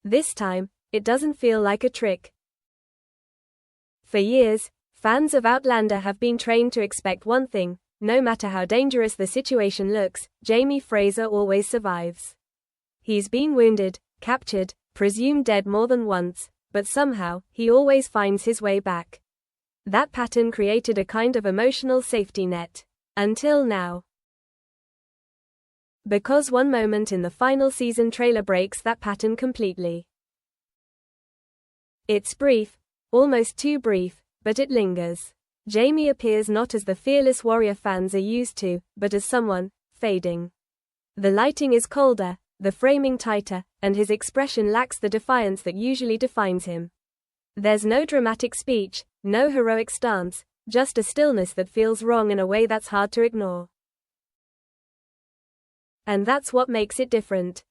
This time, it doesn't feel like a trick. For years, fans of Outlander have been trained to expect one thing: no matter how dangerous the situation looks, Jamie Fraser always survives. He's been wounded, captured, presumed dead more than once, but somehow, he always finds his way back. That pattern created a kind of emotional safety net. Until now. Because one moment in the final season trailer breaks that pattern completely. It's brief, almost too brief, but it lingers. Jamie appears not as the fearless warrior fans are used to, but as someone fading. The lighting is colder, the framing tighter, and his expression lacks the defiance that usually defines him. There's no dramatic speech, no heroic stance, just a stillness that feels wrong in a way that's hard to ignore. And that's what makes it different.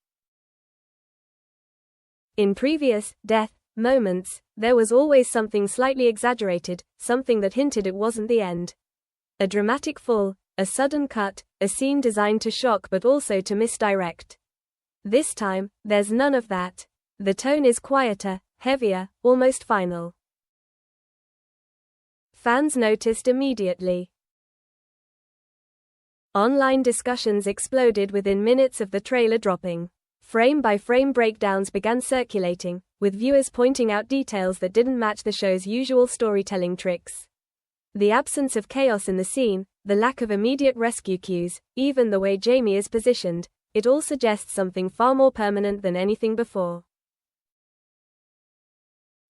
In previous death moments, there was always something slightly exaggerated, something that hinted it wasn't the end. A dramatic fall, a sudden cut, a scene designed to shock but also to misdirect. This time, there's none of that. The tone is quieter, heavier, almost final. Fans noticed immediately. Online discussions exploded within minutes of the trailer dropping. Frame-by-frame breakdowns began circulating, with viewers pointing out details that didn't match the show's usual storytelling tricks. The absence of chaos in the scene, the lack of immediate rescue cues, even the way Jamie is positioned, it all suggests something far more permanent than anything before.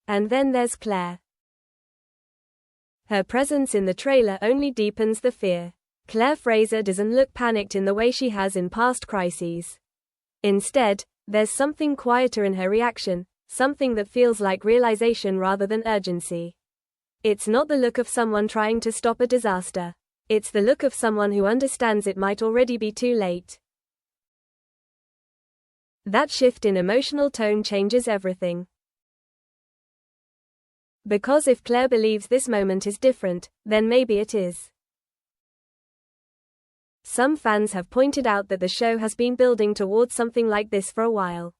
And then there's Claire. Her presence in the trailer only deepens the fear. Claire Fraser doesn't look panicked in the way she has in past crises. Instead, there's something quieter in her reaction, something that feels like realization rather than urgency. It's not the look of someone trying to stop a disaster. It's the look of someone who understands it might already be too late. That shift in emotional tone changes everything. Because if Claire believes this moment is different, then maybe it is. Some fans have pointed out that the show has been building towards something like this for a while.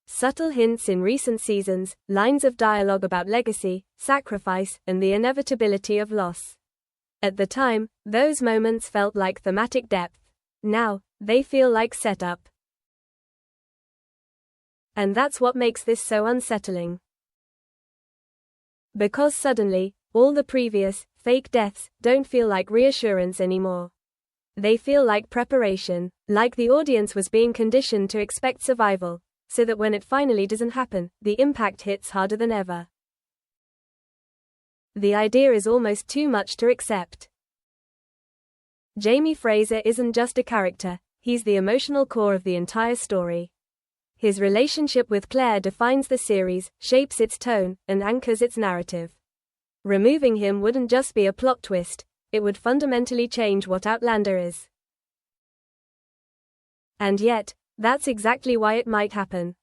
Subtle hints in recent seasons, lines of dialogue about legacy, sacrifice, and the inevitability of loss. At the time, those moments felt like thematic depth. Now, they feel like setup. And that's what makes this so unsettling. Because suddenly, all the previous, fake deaths, don't feel like reassurance anymore. They feel like preparation, like the audience was being conditioned to expect survival, so that when it finally doesn't happen, the impact hits harder than ever. The idea is almost too much to accept. Jamie Fraser isn't just a character, he's the emotional core of the entire story. His relationship with Claire defines the series, shapes its tone, and anchors its narrative. Removing him wouldn't just be a plot twist, it would fundamentally change what Outlander is. And yet, that's exactly why it might happen.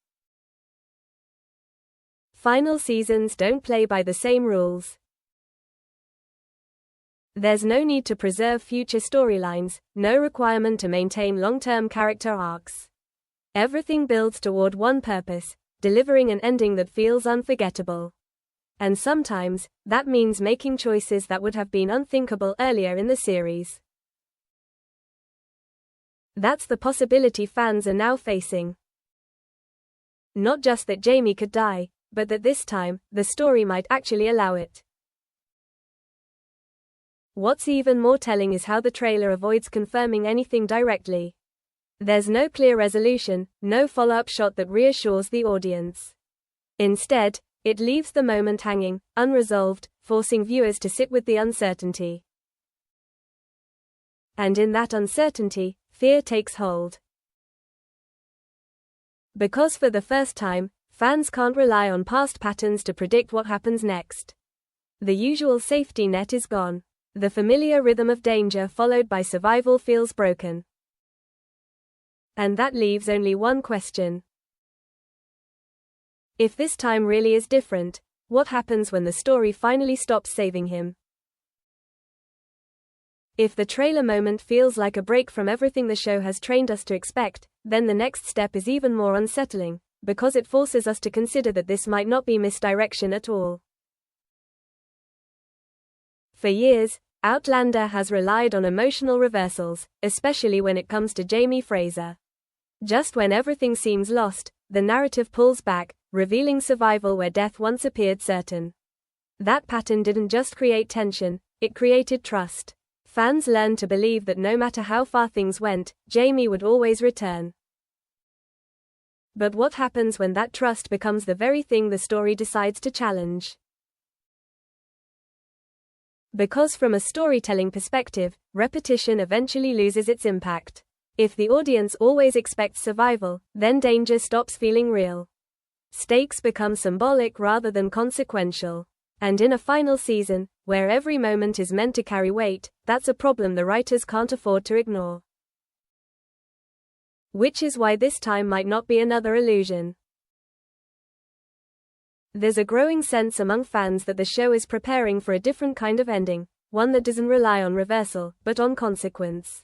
Final seasons don't play by the same rules. There's no need to preserve future storylines, no requirement to maintain long-term character arcs. Everything builds toward one purpose: delivering an ending that feels unforgettable. And sometimes, that means making choices that would have been unthinkable earlier in the series. That's the possibility fans are now facing. Not just that Jamie could die, but that this time, the story might actually allow it. What's even more telling is how the trailer avoids confirming anything directly. There's no clear resolution, no follow-up shot that reassures the audience. Instead, it leaves the moment hanging, unresolved, forcing viewers to sit with the uncertainty. And in that uncertainty, fear takes hold. Because for the first time, fans can't rely on past patterns to predict what happens next. The usual safety net is gone. The familiar rhythm of danger followed by survival feels broken. And that leaves only one question. If this time really is different, what happens when the story finally stops saving him? If the trailer moment feels like a break from everything the show has trained us to expect, then the next step is even more unsettling. because it forces us to consider that this might not be misdirection at all. For years, Outlander has relied on emotional reversals, especially when it comes to Jamie Fraser. Just when everything seems lost, the narrative pulls back, revealing survival where death once appeared certain. That pattern didn't just create tension, it created trust. Fans learned to believe that no matter how far things went, Jamie would always return. But what happens when that trust becomes the very thing the story decides to challenge? Because from a storytelling perspective, repetition eventually loses its impact. If the audience always expects survival, then danger stops feeling real. Stakes become symbolic rather than consequential. And in a final season, where every moment is meant to carry weight, that's a problem the writers can't afford to ignore. Which is why this time might not be another illusion. There's a growing sense among fans that the show is preparing for a different kind of ending, one that doesn't rely on reversal, but on consequence.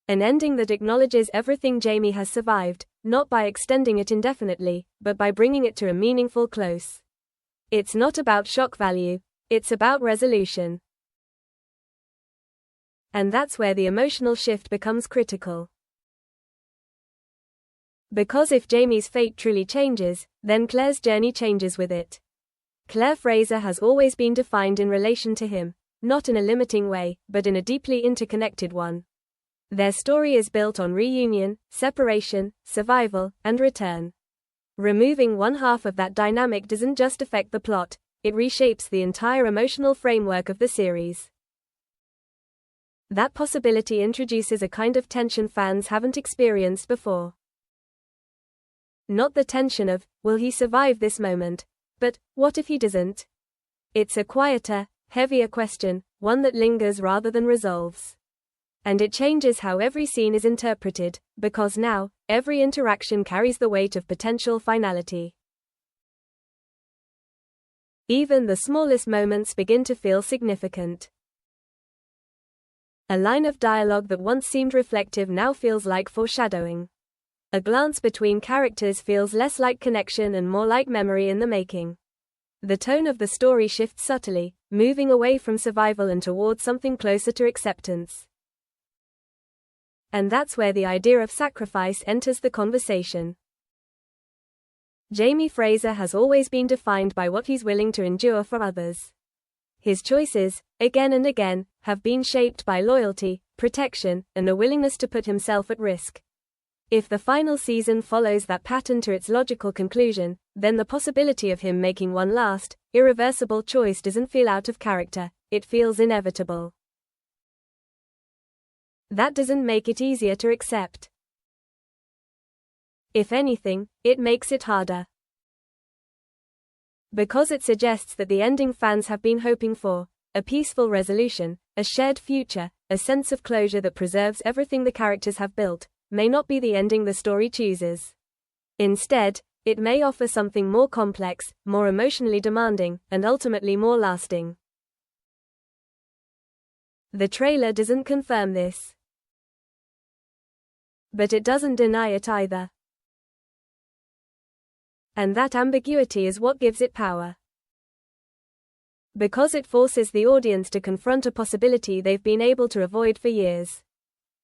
An ending that acknowledges everything Jamie has survived, not by extending it indefinitely, but by bringing it to a meaningful close. It's not about shock value, it's about resolution. And that's where the emotional shift becomes critical. Because if Jamie's fate truly changes, then Claire's journey changes with it. Claire Fraser has always been defined in relation to him, not in a limiting way, but in a deeply interconnected one. Their story is built on reunion, separation, survival, and return. Removing one half of that dynamic doesn't just affect the plot, it reshapes the entire emotional framework of the series. That possibility introduces a kind of tension fans haven't experienced before. Not the tension of, will he survive this moment? But, what if he doesn't? It's a quieter, heavier question, one that lingers rather than resolves. And it changes how every scene is interpreted, because now, every interaction carries the weight of potential finality. Even the smallest moments begin to feel significant. A line of dialogue that once seemed reflective now feels like foreshadowing. A glance between characters feels less like connection and more like memory in the making. The tone of the story shifts subtly, moving away from survival and towards something closer to acceptance. And that's where the idea of sacrifice enters the conversation. Jamie Fraser has always been defined by what he's willing to endure for others. His choices, again and again, have been shaped by loyalty, protection, and a willingness to put himself at risk. If the final season follows that pattern to its logical conclusion, then the possibility of him making one last, irreversible choice doesn't feel out of character, it feels inevitable. That doesn't make it easier to accept. If anything, it makes it harder. Because it suggests that the ending fans have been hoping for, a peaceful resolution, a shared future, a sense of closure that preserves everything the characters have built, may not be the ending the story chooses. Instead, it may offer something more complex, more emotionally demanding, and ultimately more lasting. The trailer doesn't confirm this. But it doesn't deny it either. And that ambiguity is what gives it power. Because it forces the audience to confront a possibility they've been able to avoid for years.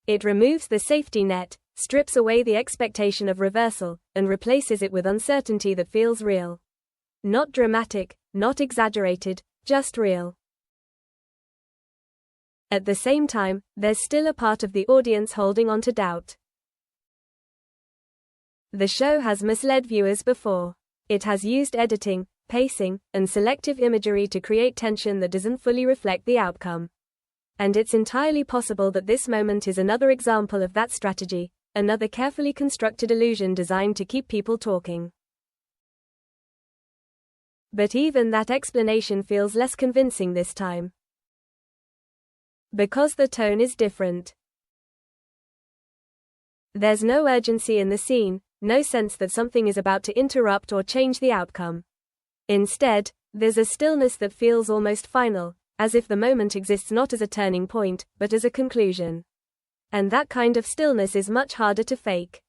It removes the safety net, strips away the expectation of reversal, and replaces it with uncertainty that feels real. Not dramatic, not exaggerated, just real. At the same time, there's still a part of the audience holding on to doubt. The show has misled viewers before. It has used editing, pacing, and selective imagery to create tension that doesn't fully reflect the outcome. And it's entirely possible that this moment is another example of that strategy, another carefully constructed illusion designed to keep people talking. But even that explanation feels less convincing this time. Because the tone is different. There's no urgency in the scene, no sense that something is about to interrupt or change the outcome. Instead, there's a stillness that feels almost final, as if the moment exists not as a turning point, but as a conclusion. And that kind of stillness is much harder to fake.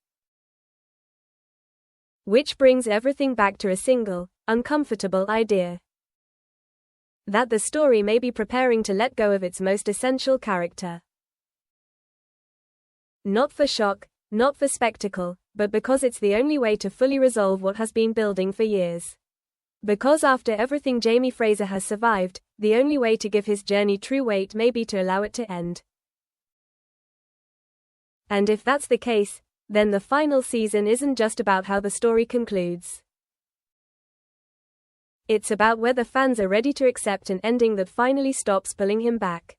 Which brings everything back to a single, uncomfortable idea. That the story may be preparing to let go of its most essential character. Not for shock, not for spectacle, but because it's the only way to fully resolve what has been building for years. Because after everything Jamie Fraser has survived, the only way to give his journey true weight may be to allow it to end. And if that's the case, then the final season isn't just about how the story concludes. It's about whether fans are ready to accept an ending that finally stops pulling him back.